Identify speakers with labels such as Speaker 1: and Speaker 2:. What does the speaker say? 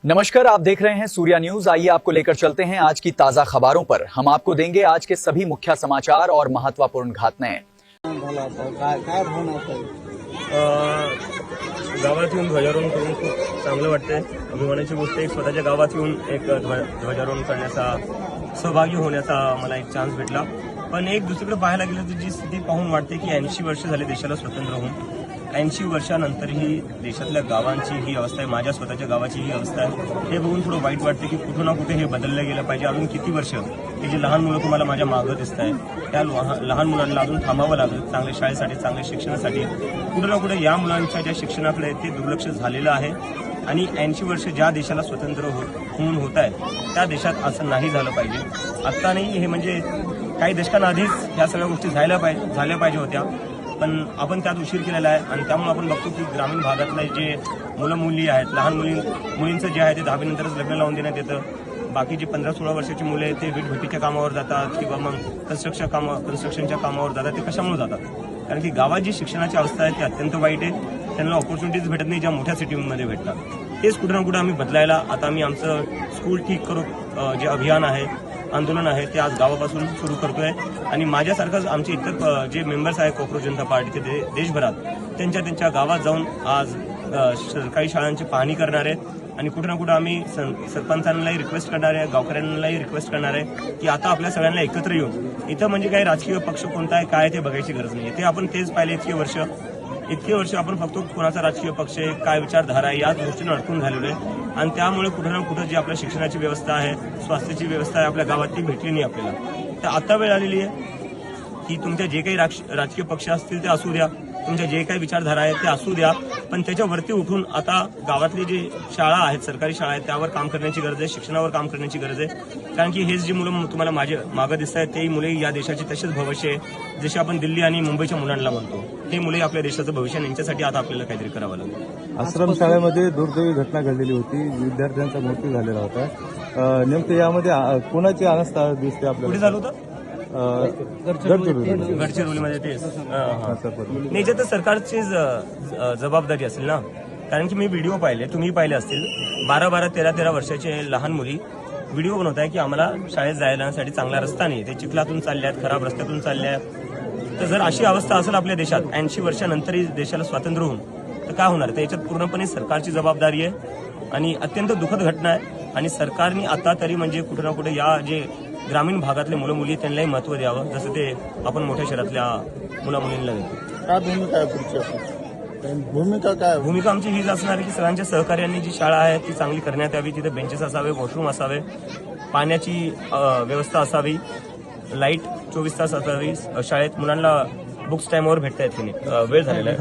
Speaker 1: नमस्कार, आप देख रहे हैं सूर्या न्यूज। आइए आपको लेकर चलते हैं आज की ताजा खबरों पर। हम आपको देंगे आज के सभी मुख्य समाचार और महत्वपूर्ण घटनाएं।
Speaker 2: गावात येऊन ध्वजारोहण करून खूप चांगलं वाटतंय। अभिमानाची गोष्ट एक स्वतःच्या गावात येऊन एक ध्वजारोहण करण्याचा सहभागी होण्याचा मला एक चान्स भेटला। पण एक दुसरीकडे पाहायला गेलं तर जी स्थिती पाहून वाटते की 80 वर्ष झाले देशाला स्वतंत्र होऊन 80 वर्षानंतरही देशातल्या गावांची ही अवस्था आहे, माझ्या स्वतःच्या गावाची ही अवस्था आहे। हे बघून थोडं वाईट वाटतं की कुठे ना कुठे हे बदललं गेलं पाहिजे। अजून किती वर्ष हे जे लहान मुलं तुम्हाला माझ्या मागं दिसत आहे त्या लहान मुलांना अजून थांबावं लागेल चांगल्या शाळेसाठी, चांगल्या शिक्षणासाठी। कुठे ना कुठे या मुलांच्या ज्या शिक्षणाकडे ते दुर्लक्ष झालेलं आहे आणि 80 वर्ष ज्या देशाला स्वतंत्र होऊन होत आहे त्या देशात असं नाही झालं पाहिजे। आत्ता नाही, हे म्हणजे काही दशकांआधीच या सगळ्या गोष्टी झाल्या पाहिजे होत्या, पण आपण त्यात उशीर केलेला आहे। आणि त्यामुळे आपण बघतो की ग्रामीण भागातले जे मुलं मुली आहेत, लहान मुलींचं जे आहे ते 10वी नंतरच लग्न लावून देण्यात येतं। बाकी जे 15-16 वर्षाची मुले ते वीटभट्टीच्या कामावर जातात किंवा मग कन्स्ट्रक्शनच्या कामावर जातात। ते कशामुळे जातात? कारण की गावात जी शिक्षणाची अवस्था आहे ती अत्यंत वाईट आहे। त्यांना ऑपॉर्च्युनिटीज भेटत नाही ज्या मोठ्या सिटीमध्ये भेटतात। तेच कुठे ना कुठे आम्ही बदलायला आता आम्ही आमचं स्कूल ठीक करू जे अभियान आहे, आंदोलन आहे ते आज गावापासून सुरू करतोय। आणि माझ्यासारखंच आमचे इतर जे मेंबर्स आहेत कोकरोच जनता पार्टीचे देशभरात त्यांच्या गावात जाऊन आज सरकारी शाळांची पाहणी करणार आहेत। आणि कुठे ना कुठे आम्ही सरपंचांनाही रिक्वेस्ट करणार आहे, गावकऱ्यांनाही रिक्वेस्ट करणार आहे की आता आपल्या सगळ्यांना एकत्र येऊन इथं म्हणजे काही राजकीय पक्ष कोणता आहे काय ते बघायची गरज नाही। ते आपण तेच पाहिले इतके वर्ष आपण फक्त कोणाचा राजकीय पक्ष आहे, काय विचारधारा आहे याच गोष्टींना अडकून झालेलो आहे। आणि त्यामुळे कुठे ना कुठे जी आपल्या शिक्षणाची व्यवस्था आहे, स्वास्थ्याची व्यवस्था आहे आपल्या गावात ती भेटली नाही आपल्याला। तर आता वेळ आलेली आहे की तुमच्या जे काही राजकीय पक्ष असतील ते असू द्या, तुमच्या जे काही विचारधारा आहेत ते असू द्या, पण त्याच्यावरती उठून आता गावातली जी शाळा आहेत, सरकारी शाळा आहेत त्यावर काम करण्याची गरज आहे, शिक्षणावर काम करण्याची गरज आहे। कारण की हेच जी मुलं तुम्हाला माझे मागं दिसत आहेत तेही मुले या देशाचे तसेच भविष्य आहे। जसे आपण दिल्ली आणि मुंबईच्या मुलांना म्हणतो हे मुले आपल्या देशाचं भविष्य, यांच्यासाठी आता आपल्याला काहीतरी करावं लागेल।
Speaker 3: आश्रमशाळेमध्ये दुर्दैवी घटना घडलेली होती, विद्यार्थ्यांचा मृत्यू झालेला होता। नेमकं यामध्ये कोणाची अनास्था दिसते आपल्याला?
Speaker 2: कुठे झालं होतं? गडचिरोलीमध्ये ते नाही, तर सरकारची जबाबदारी असेल ना। कारण की मी व्हिडिओ पाहिले, तुम्ही पाहिले असतील, 12-12, 13-13 वर्षाचे लहान मुली व्हिडिओ बनवत आहे की आम्हाला शाळेत जायसाठी चांगला रस्ता नाही, ते चिखलातून चालल्या आहेत, खराब रस्त्यातून चालल्या आहेत। तर जर अशी अवस्था असेल आपल्या देशात 80 वर्षानंतरही देशाला स्वातंत्र्य होऊन, तर काय होणार? तर याच्यात पूर्णपणे सरकारची जबाबदारी आहे आणि अत्यंत दुःखद घटना आहे। आणि सरकारने आता तरी म्हणजे कुठे ना कुठे या जे ग्रामीण भागातले मुलं मुली त्यांनाही महत्त्व द्यावं, जसं ते आपण मोठ्या शहरातल्या मुला मुलींना देतो।
Speaker 3: काय भूमिका आहे पुढची?
Speaker 2: भूमिका आमची हीच असणार आहे की सगळ्यांच्या सहकार्याने जी शाळा आहे ती चांगली करण्यात यावी, तिथे बेंचेस असावे, वॉशरूम असावे, पाण्याची व्यवस्था असावी, लाईट 24 तास असावी, शाळेत मुलांना बुक्स टाइमवर भेटता येत की नाही, वेळ झालेला आहे।